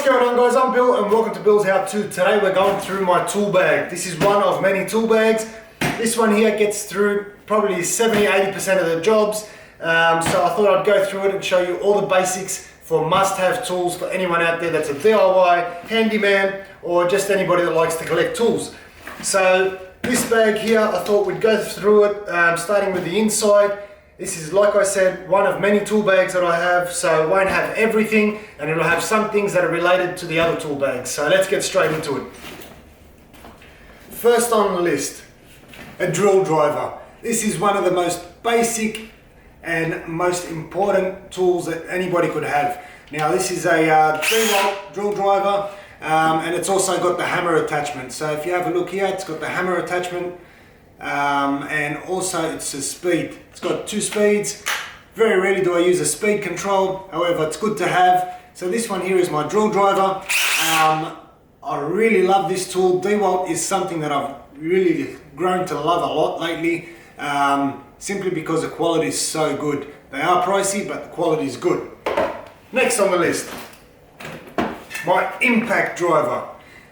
going on, guys? I'm Bill and welcome to Bill's How To. Today we're going through my tool bag. This is one of many tool bags. This one here gets through probably 70-80% of the jobs. So I thought I'd go through it and show you all the basics for must-have tools for anyone out there that's a DIY, handyman, or just anybody that likes to collect tools. So this bag here, I thought we'd go through it, starting with the inside. This is, like I said, one of many tool bags that I have, so it won't have everything, and it'll have some things that are related to the other tool bags. So let's get straight into it. First on the list, a drill driver. This is one of the most basic and most important tools that anybody could have. Now this is a 3-volt drill driver, and it's also got the hammer attachment. So if you have a look here, it's got the hammer attachment. And also it's a speed. It's got 2 speeds. Very rarely do I use a speed control, however it's good to have. So this one here is my drill driver. I really love this tool. DeWalt is something that I've really grown to love a lot lately, simply because the quality is so good. They are pricey, but the quality is good. Next on the list, my impact driver.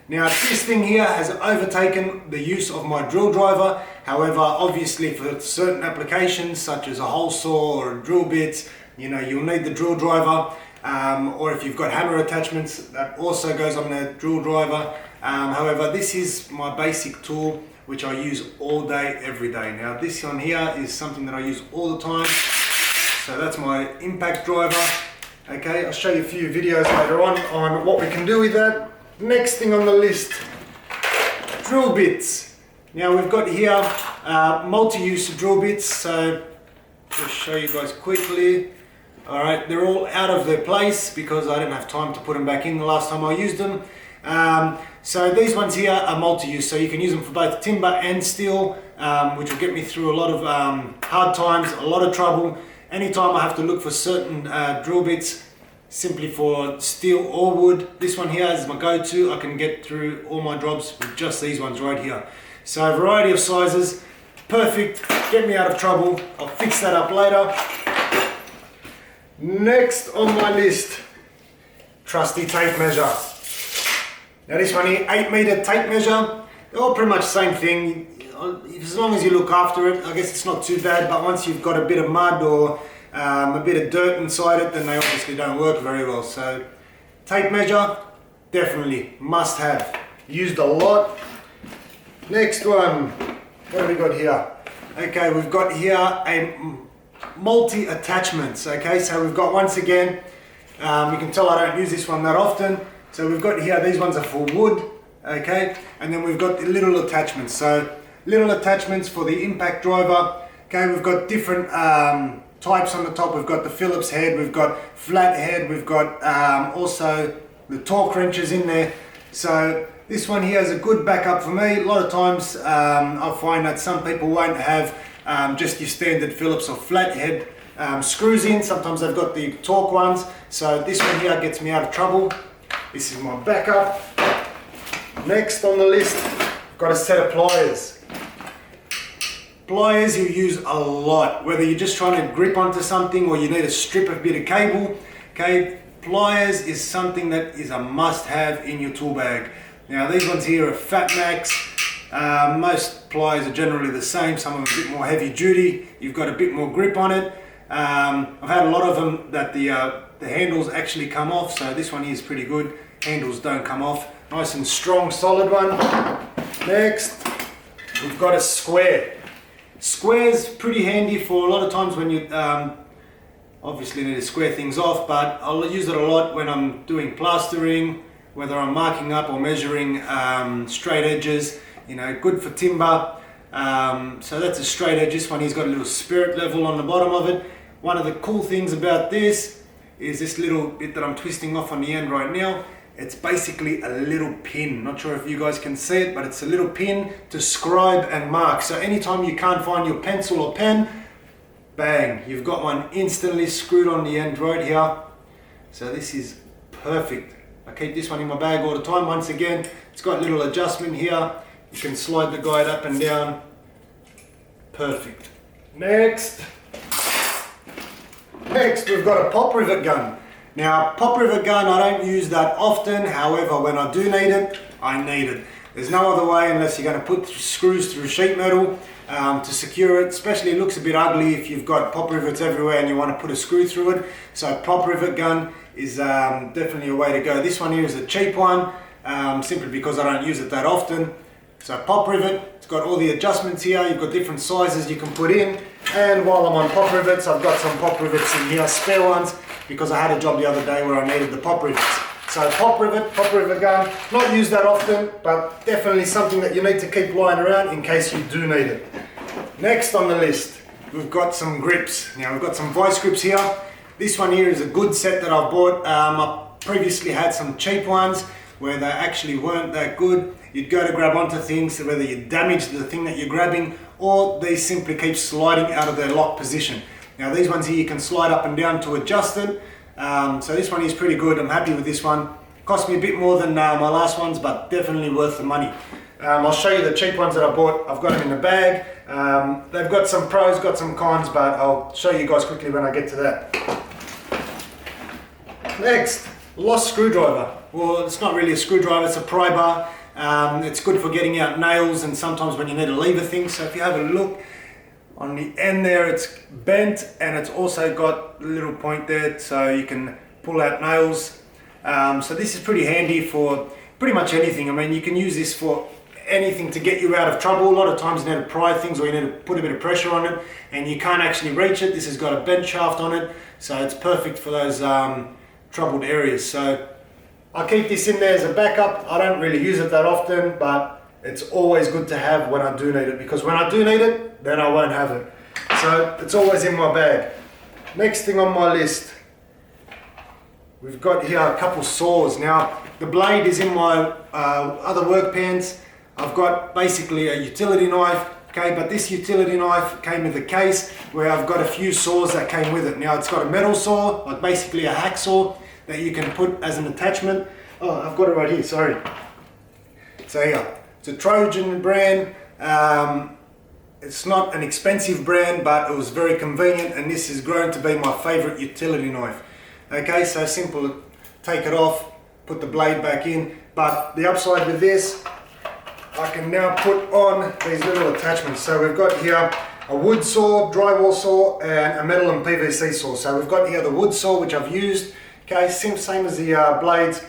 Now this thing here has overtaken the use of my drill driver. However, obviously for certain applications such as a hole saw or drill bits, you'll need the drill driver. Or if you've got hammer attachments, that also goes on the drill driver. However, this is my basic tool which I use all day, every day. Now this one here is something that I use all the time. So that's my impact driver. Okay, I'll show you a few videos later on what we can do with that. Next thing on the list, drill bits. Now we've got here multi-use drill bits, so just show you guys quickly. Alright, they're all out of their place because I didn't have time to put them back in the last time I used them. So these ones here are multi-use, so you can use them for both timber and steel, which will get me through a lot of hard times, a lot of trouble. Anytime I have to look for certain drill bits, simply for steel or wood, this one here is my go-to. I can get through all my jobs with just these ones right here. So a variety of sizes, perfect, get me out of trouble. I'll fix that up later. Next on my list, trusty tape measure. Now this one here, 8-meter tape measure. They're all pretty much the same thing. As long as you look after it, I guess it's not too bad, but once you've got a bit of mud or a bit of dirt inside it, then they obviously don't work very well. So tape measure, definitely must have. Used a lot. Next one, what have we got here? Okay, we've got here a multi-attachments. Okay, so we've got, once again, you can tell I don't use this one that often. So we've got here, these ones are for wood. Okay, and then we've got the little attachments. So little attachments for the impact driver. Okay, we've got different types on the top. We've got the Phillips head, we've got flat head, we've got also the torque wrenches in there. So this one here is a good backup for me. A lot of times I find that some people won't have just your standard Phillips or flat head screws in. Sometimes they've got the torque ones. So this one here gets me out of trouble. This is my backup. Next on the list, I've got a set of pliers. Pliers you use a lot, whether you're just trying to grip onto something or you need to strip a bit of cable. Okay, pliers is something that is a must-have in your tool bag. Now these ones here are Fat Max. Most pliers are generally the same. Some of them are a bit more heavy duty. You've got a bit more grip on it. I've had a lot of them that the handles actually come off, so this one here is pretty good. Handles don't come off. Nice and strong, solid one. Next, we've got a square. Square's pretty handy for a lot of times when you obviously need to square things off, but I'll use it a lot when I'm doing plastering, whether I'm marking up or measuring straight edges. Good for timber. So that's a straight edge. This one here's got a little spirit level on the bottom of it. One of the cool things about this is this little bit that I'm twisting off on the end right now. It's basically a little pin. Not sure if you guys can see it, but it's a little pin to scribe and mark. So anytime you can't find your pencil or pen, bang, you've got one instantly screwed on the end right here. So this is perfect. I keep this one in my bag all the time. Once again, it's got a little adjustment here. You can slide the guide up and down. Perfect. Next, we've got a pop rivet gun. Now, pop rivet gun, I don't use that often. However, when I do need it, I need it. There's no other way unless you're going to put screws through sheet metal to secure it. Especially it looks a bit ugly if you've got pop rivets everywhere and you want to put a screw through it. So pop rivet gun is definitely a way to go. This one here is a cheap one, simply because I don't use it that often. So pop rivet, it's got all the adjustments here. You've got different sizes you can put in. And while I'm on pop rivets, I've got some pop rivets in here, spare ones, because I had a job the other day where I needed the pop rivets. So pop rivet gun, not used that often, but definitely something that you need to keep lying around in case you do need it. Next on the list, we've got some grips. Now we've got some vice grips here. This one here is a good set that I've bought. I previously had some cheap ones where they actually weren't that good. You'd go to grab onto things, whether you damage the thing that you're grabbing, or they simply keep sliding out of their lock position. Now these ones here you can slide up and down to adjust it. So this one is pretty good. I'm happy with this one. Cost me a bit more than my last ones, but definitely worth the money. I'll show you the cheap ones that I bought. I've got them in the bag. They've got some pros, got some cons, but I'll show you guys quickly when I get to that. Next, lost screwdriver. Well, it's not really a screwdriver, it's a pry bar. It's good for getting out nails and sometimes when you need to lever things. So if you have a look, on the end there it's bent and it's also got a little point there so you can pull out nails. So this is pretty handy for pretty much anything. I mean, you can use this for anything to get you out of trouble. A lot of times you need to pry things or you need to put a bit of pressure on it and you can't actually reach it. This has got a bent shaft on it, so it's perfect for those troubled areas. So I keep this in there as a backup. I don't really use it that often, but it's always good to have when I do need it, because when I do need it, then I won't have it. So it's always in my bag. Next thing on my list, we've got here a couple saws. Now the blade is in my other work pans. I've got basically a utility knife, okay, but this utility knife came with a case where I've got a few saws that came with it. Now it's got a metal saw, like basically a hacksaw that you can put as an attachment. Oh, I've got it right here, sorry. So yeah, it's a Trojan brand. It's not an expensive brand, but it was very convenient, and this has grown to be my favorite utility knife. Okay, so simple, take it off, put the blade back in, but the upside with this, I can now put on these little attachments. So we've got here a wood saw, drywall saw, and a metal and PVC saw. So we've got here the wood saw, which I've used. Okay, same as the blades,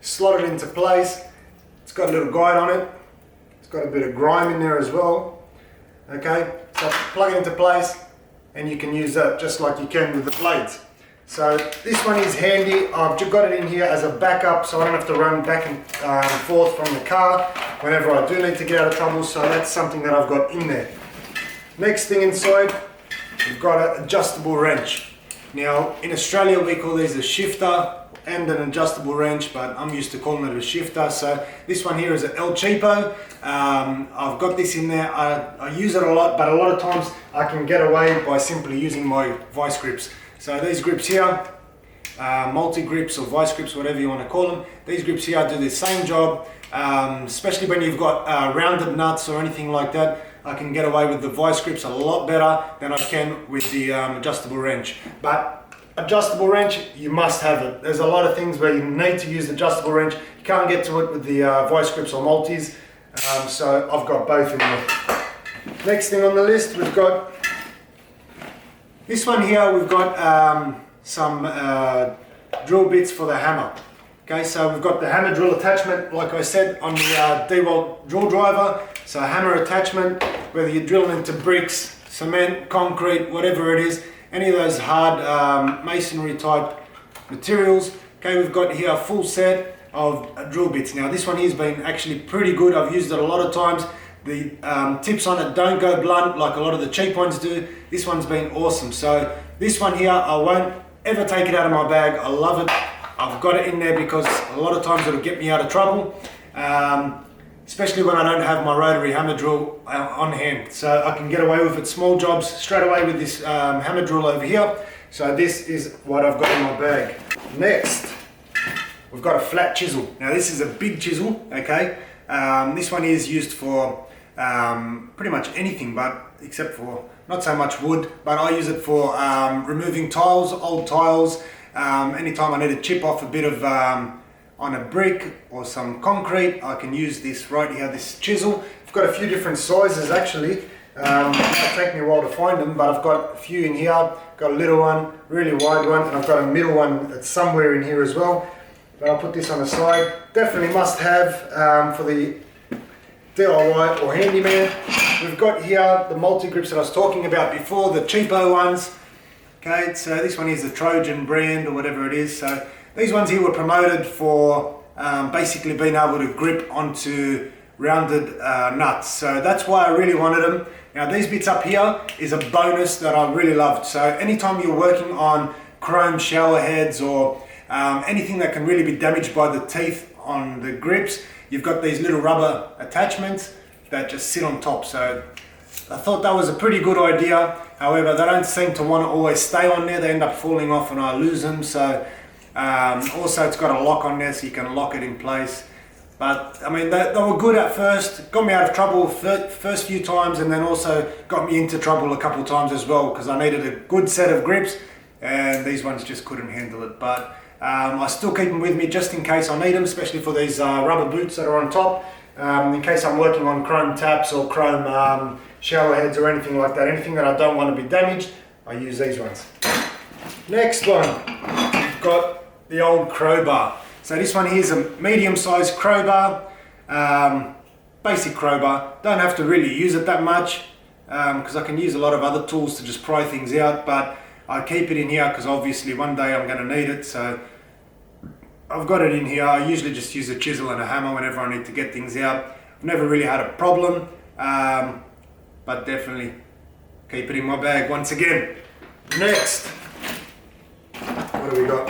slot it into place. It's got a little guide on it. It's got a bit of grime in there as well. Okay, so plug it into place and you can use that just like you can with the blades. So this one is handy. I've just got it in here as a backup so I don't have to run back and forth from the car whenever I do need to get out of trouble. So that's something that I've got in there. Next thing inside, we've got an adjustable wrench. Now in Australia we call these a shifter and an adjustable wrench, but I'm used to calling it a shifter. So this one here is an El Cheapo. I've got this in there. I use it a lot, but a lot of times I can get away by simply using my vice grips. So these grips here, multi-grips or vice grips, whatever you want to call them, these grips here do the same job, especially when you've got rounded nuts or anything like that. I can get away with the vice grips a lot better than I can with the adjustable wrench. But adjustable wrench, you must have it. There's a lot of things where you need to use the adjustable wrench. You can't get to it with the vice grips or multis. So I've got both in there. Next thing on the list, we've got this one here. We've got some drill bits for the hammer. Okay, so we've got the hammer drill attachment, like I said, on the DeWalt drill driver. So hammer attachment, whether you're drilling into bricks, cement, concrete, whatever it is, any of those hard masonry type materials. Okay, we've got here a full set of drill bits. Now this one here's been actually pretty good. I've used it a lot of times. The tips on it don't go blunt like a lot of the cheap ones do. This one's been awesome. So this one here, I won't ever take it out of my bag. I love it. I've got it in there because a lot of times it'll get me out of trouble, especially when I don't have my rotary hammer drill on hand. So I can get away with it, small jobs, straight away with this hammer drill over here. So this is what I've got in my bag. Next, we've got a flat chisel. Now this is a big chisel, okay? This one is used for pretty much anything, but except for not so much wood, but I use it for removing tiles, old tiles, Anytime I need to chip off a bit of on a brick or some concrete, I can use this right here, this chisel. I've got a few different sizes actually. It might take me a while to find them, but I've got a few in here. Got a little one, really wide one, and I've got a middle one that's somewhere in here as well. But I'll put this on the side. Definitely must have for the DIY or handyman. We've got here the multi-grips that I was talking about before, the cheapo ones. Okay, so this one is the Trojan brand or whatever it is. So these ones here were promoted for basically being able to grip onto rounded nuts. So that's why I really wanted them. Now these bits up here is a bonus that I really loved. So anytime you're working on chrome shower heads or anything that can really be damaged by the teeth on the grips, you've got these little rubber attachments that just sit on top. So I thought that was a pretty good idea. However, they don't seem to want to always stay on there. They end up falling off and I lose them. So also it's got a lock on there so you can lock it in place. But I mean, they were good at first, got me out of trouble first few times, and then also got me into trouble a couple of times as well because I needed a good set of grips and these ones just couldn't handle it. But I still keep them with me just in case I need them, especially for these rubber boots that are on top. In case I'm working on chrome taps or chrome shower heads or anything like that, anything that I don't want to be damaged, I use these ones. Next one, we've got the old crowbar. So this one here is a medium-sized crowbar, basic crowbar. Don't have to really use it that much because I can use a lot of other tools to just pry things out, but I keep it in here because obviously one day I'm going to need it. So I've got it in here. I usually just use a chisel and a hammer whenever I need to get things out. I've never really had a problem, but definitely keep it in my bag once again. Next, what do we got?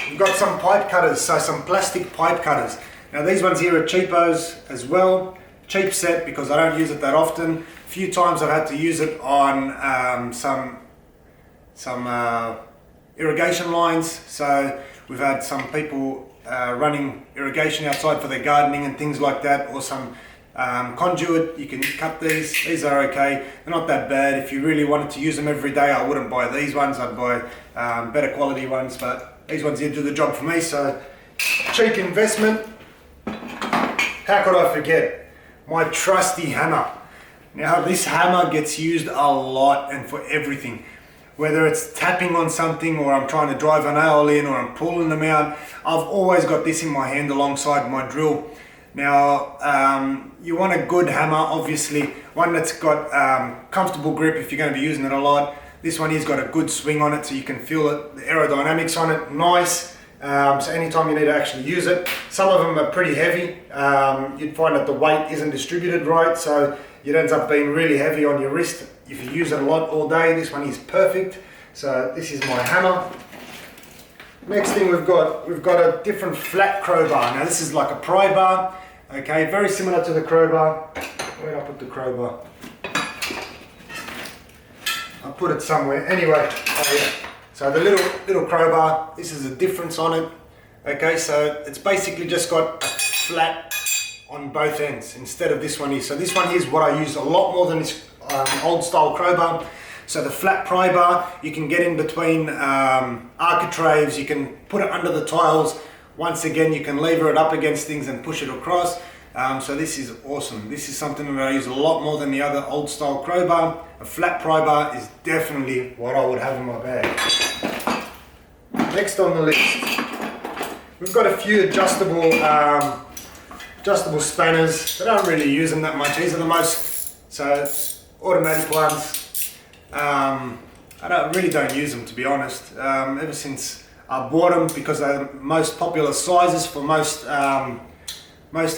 We've got some pipe cutters, so some plastic pipe cutters. Now these ones here are cheapos as well. Cheap set because I don't use it that often. A few times I've had to use it on some irrigation lines. So we've had some people running irrigation outside for their gardening and things like that, or some conduit. You can cut these. These are okay. They're not that bad. If you really wanted to use them every day, I wouldn't buy these ones. I'd buy better quality ones, but these ones here do the job for me. So cheap investment. How could I forget my trusty hammer? Now this hammer gets used a lot and for everything. Whether it's tapping on something or I'm trying to drive a nail in or I'm pulling them out, I've always got this in my hand alongside my drill. Now you want a good hammer, obviously, one that's got comfortable grip if you're going to be using it a lot. This one here's got a good swing on it so you can feel it, the aerodynamics on it, nice. So anytime you need to actually use it. Some of them are pretty heavy. You'd find that the weight isn't distributed right, so it ends up being really heavy on your wrist if you use it a lot all day. This one is perfect. So this is my hammer. Next thing we've got a different flat crowbar. Now this is like a pry bar, okay, very similar to the crowbar. Where did I put the crowbar? I put it somewhere. Anyway, oh yeah. So the little crowbar, this is a difference on it. Okay, so it's basically just got a flat on both ends instead of this one here. So this one here is what I use a lot more than this old style crowbar. So the flat pry bar, you can get in between architraves, you can put it under the tiles. Once again, you can lever it up against things and push it across. So this is awesome. This is something that I use a lot more than the other old style crowbar. A flat pry bar is definitely what I would have in my bag. Next on the list, we've got a few adjustable spanners. I don't really use them that much. These are the most, so automatic ones. I really don't use them, to be honest. Ever since I bought them, because they're the most popular sizes for most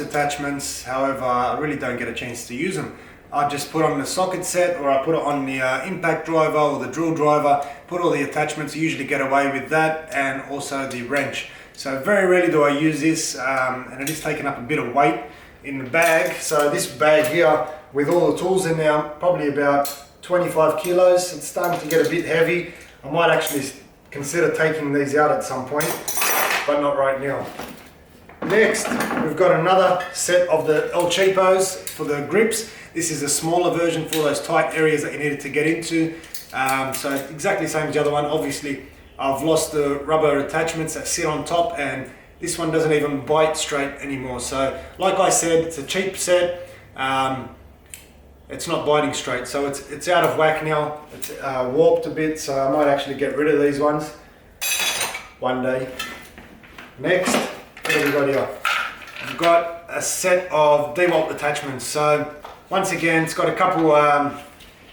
attachments. However, I really don't get a chance to use them. I just put on the socket set, or I put it on the impact driver or the drill driver, put all the attachments, usually get away with that, and also the wrench. So very rarely do I use this, and it is taking up a bit of weight in the bag. So this bag here, with all the tools in there, probably about 25 kilos. It's starting to get a bit heavy. I might actually consider taking these out at some point, but not right now. Next, we've got another set of the El Cheapos for the grips. This is a smaller version for those tight areas that you needed to get into. So exactly the same as the other one. Obviously, I've lost the rubber attachments that sit on top, and this one doesn't even bite straight anymore. So like I said, it's a cheap set. It's not biting straight, so it's out of whack now. It's warped a bit, so I might actually get rid of these ones one day. Next, what have we got here? We've got a set of DeWalt attachments. So once again, it's got a couple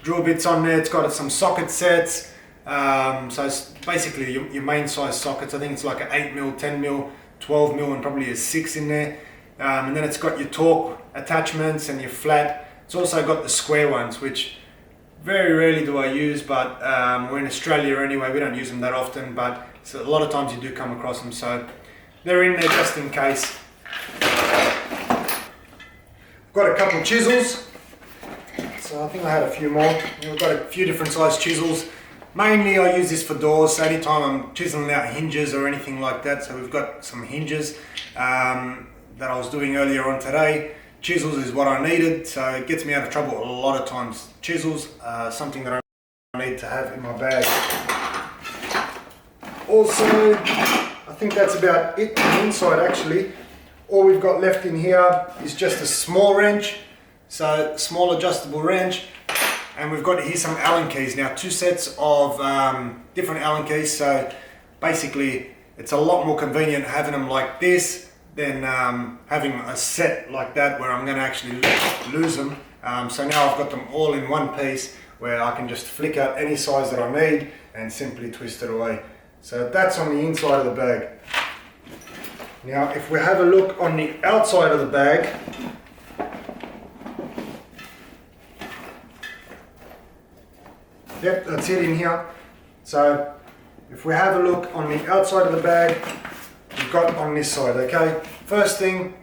drill bits on there. It's got some socket sets. So it's basically your main size sockets. I think it's like an 8mm, 10mm, 12mm, and probably a 6 in there. And then it's got your torque attachments and your flat. It's also got the square ones, which very rarely do I use, but we're in Australia anyway, we don't use them that often, but so a lot of times you do come across them, so they're in there just in case. I've got a couple of chisels, so I think I had a few more. We've got a few different size chisels. Mainly I use this for doors, so anytime I'm chiseling out hinges or anything like that. So we've got some hinges that I was doing earlier on today. Chisels is what I needed, so it gets me out of trouble a lot of times. Chisels, something that I need to have in my bag. Also, I think that's about it on the inside actually. All we've got left in here is just a small wrench, so small adjustable wrench, and we've got here some Allen keys. Now 2 sets of different Allen keys, so basically it's a lot more convenient having them like this than having a set like that where I'm going to actually lose them. So now I've got them all in one piece where I can just flick out any size that I need and simply twist it away. So that's on the inside of the bag. Now if we have a look on the outside of the bag, yep, that's it in here. So if we have a look on the outside of the bag, we've got on this side, okay? First thing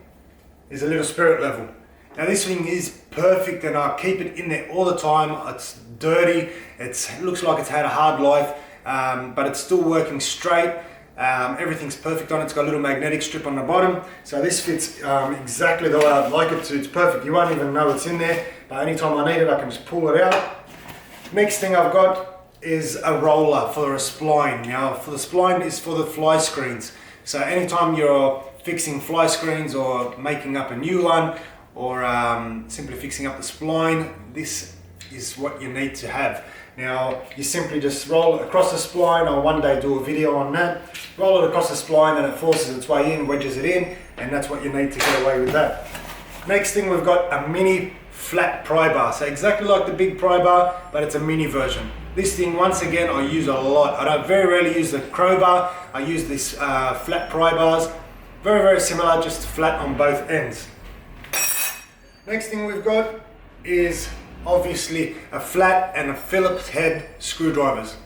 is a little spirit level. Now this thing is perfect and I keep it in there all the time. It's dirty, it looks like it's had a hard life, but it's still working straight. Everything's perfect on it. It's got a little magnetic strip on the bottom. So this fits exactly the way I'd like it to. It's perfect. You won't even know it's in there, but anytime I need it, I can just pull it out. Next thing I've got is a roller for a spline. Now for the spline is for the fly screens. So anytime you're fixing fly screens or making up a new one or simply fixing up the spline, this is what you need to have. Now you simply just roll it across the spline. I'll one day do a video on that. Roll it across the spline and it forces its way in, wedges it in, and that's what you need to get away with that. Next thing, we've got a mini flat pry bar. So exactly like the big pry bar, but it's a mini version. This thing, once again, I use a lot. I don't very rarely use the crowbar. I use these flat pry bars. Very, very similar, just flat on both ends. Next thing we've got is obviously a flat and a Phillips head screwdrivers.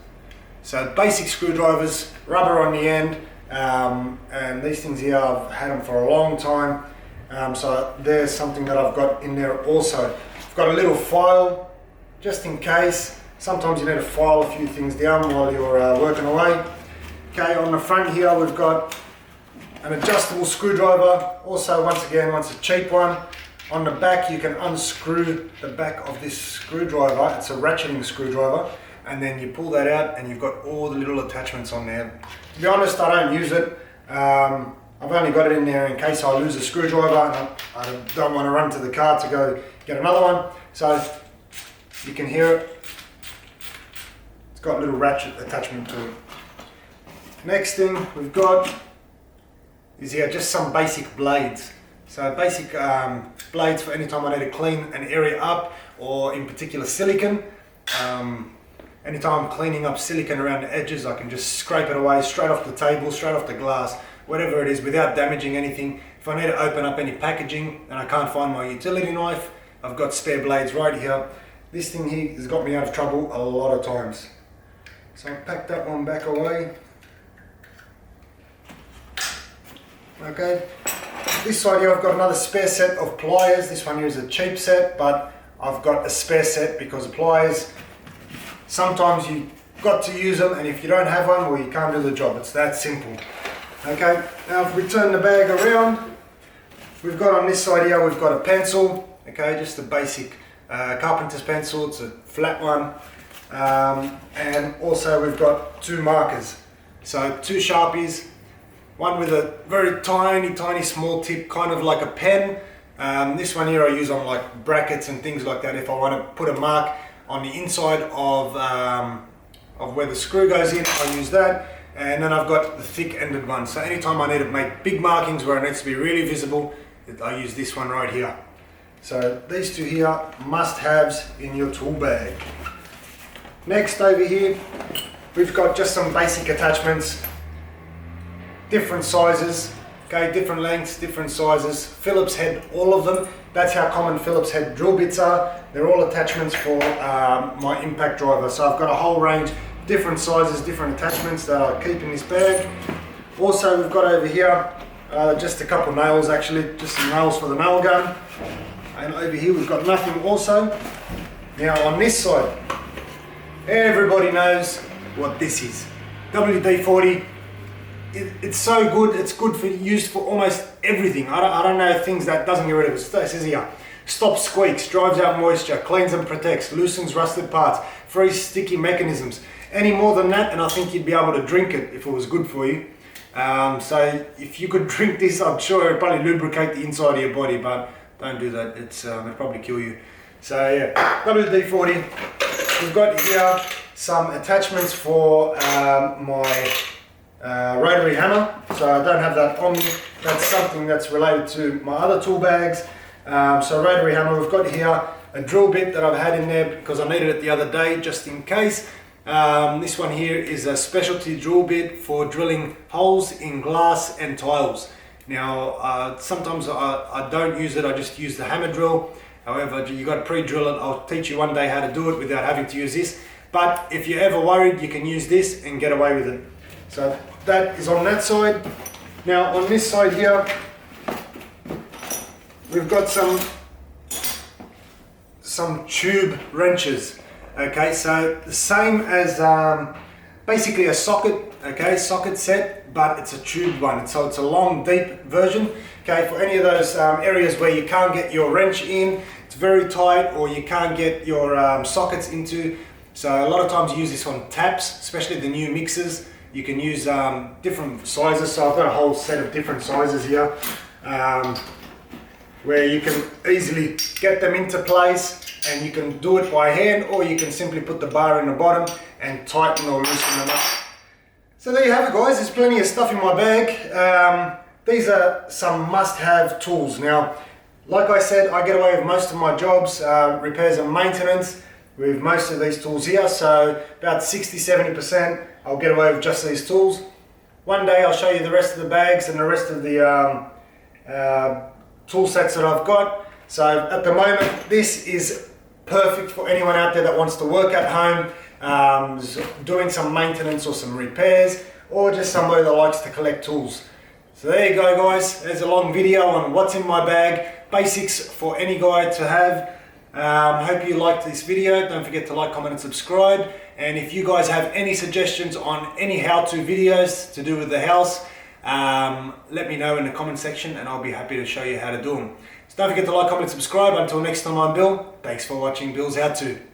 So basic screwdrivers, rubber on the end, and these things here, I've had them for a long time. So there's something that I've got in there also. I've got a little file, just in case. Sometimes you need to file a few things down while you're working away. Okay, on the front here we've got an adjustable screwdriver. Also, once again, it's a cheap one. On the back you can unscrew the back of this screwdriver. It's a ratcheting screwdriver, and then you pull that out and you've got all the little attachments on there. To be honest, I don't use it. I've only got it in there in case I lose a screwdriver and I don't want to run to the car to go get another one. So you can hear it. It's got a little ratchet attachment to it. Next thing we've got is here just some basic blades. So basic blades for any time I need to clean an area up, or in particular silicon. Anytime I'm cleaning up silicon around the edges, I can just scrape it away straight off the table, straight off the glass, whatever it is, without damaging anything. If I need to open up any packaging and I can't find my utility knife, I've got spare blades right here. This thing here has got me out of trouble a lot of times. So I'll pack that one back away. Okay, this side here I've got another spare set of pliers. This one here is a cheap set, but I've got a spare set because of pliers. Sometimes you've got to use them, and if you don't have one, well, you can't do the job. It's that simple. Okay, now if we turn the bag around, we've got on this side here, we've got a pencil. Okay, just a basic carpenter's pencil. It's a flat one. And also we've got 2 markers. So 2 Sharpies, one with a very tiny small tip, kind of like a pen. This one here I use on like brackets and things like that. If I want to put a mark on the inside of where the screw goes in, I use that. And then I've got the thick-ended one. So anytime I need to make big markings where it needs to be really visible, I use this one right here. So these two here, must-haves in your tool bag. Next over here, we've got just some basic attachments, different sizes, okay, different lengths, different sizes, Phillips head, all of them. That's how common Phillips head drill bits are. They're all attachments for my impact driver. So I've got a whole range, different sizes, different attachments that I keep in this bag. Also, we've got over here just a couple nails, actually, just some nails for the nail gun. And over here we've got nothing also. Now on this side, everybody knows what this is. WD-40. It's so good. It's good for used for almost everything. I don't know things that doesn't get rid of it. It says here, stops squeaks, drives out moisture, cleans and protects, loosens rusted parts, frees sticky mechanisms. Any more than that, and I think you'd be able to drink it if it was good for you. So if you could drink this, I'm sure it'd probably lubricate the inside of your body, but don't do that. It'd probably kill you. So yeah, WD-40. We've got here some attachments for my rotary hammer. So I don't have that on me. That's something that's related to my other tool bags. So rotary hammer, we've got here a drill bit that I've had in there because I needed it the other day just in case. This one here is a specialty drill bit for drilling holes in glass and tiles. Now sometimes I don't use it, I just use the hammer drill. However, you got to pre-drill it. I'll teach you one day how to do it without having to use this. But if you're ever worried, you can use this and get away with it. So that is on that side. Now on this side here, we've got some tube wrenches. Okay, so the same as basically a socket, okay, socket set, but it's a tubed one. So it's a long, deep version. Okay, for any of those areas where you can't get your wrench in, it's very tight, or you can't get your sockets into. So a lot of times you use this on taps, especially the new mixers. You can use different sizes. So I've got a whole set of different sizes here, where you can easily get them into place. And you can do it by hand, or you can simply put the bar in the bottom and tighten or loosen them up. So there you have it, guys. There's plenty of stuff in my bag. These are some must-have tools. Now, like I said, I get away with most of my jobs, repairs and maintenance, with most of these tools here. So about 60–70% I'll get away with just these tools. One day I'll show you the rest of the bags and the rest of the tool sets that I've got. So at the moment, this is perfect for anyone out there that wants to work at home, doing some maintenance or some repairs, or just somebody that likes to collect tools. So there you go, guys. There's a long video on what's in my bag, basics for any guy to have. Hope you liked this video. Don't forget to like, comment and subscribe. And if you guys have any suggestions on any how-to videos to do with the house, let me know in the comment section and I'll be happy to show you how to do them. So don't forget to like, comment, subscribe. Until next time, I'm Bill. Thanks for watching Bill's How To.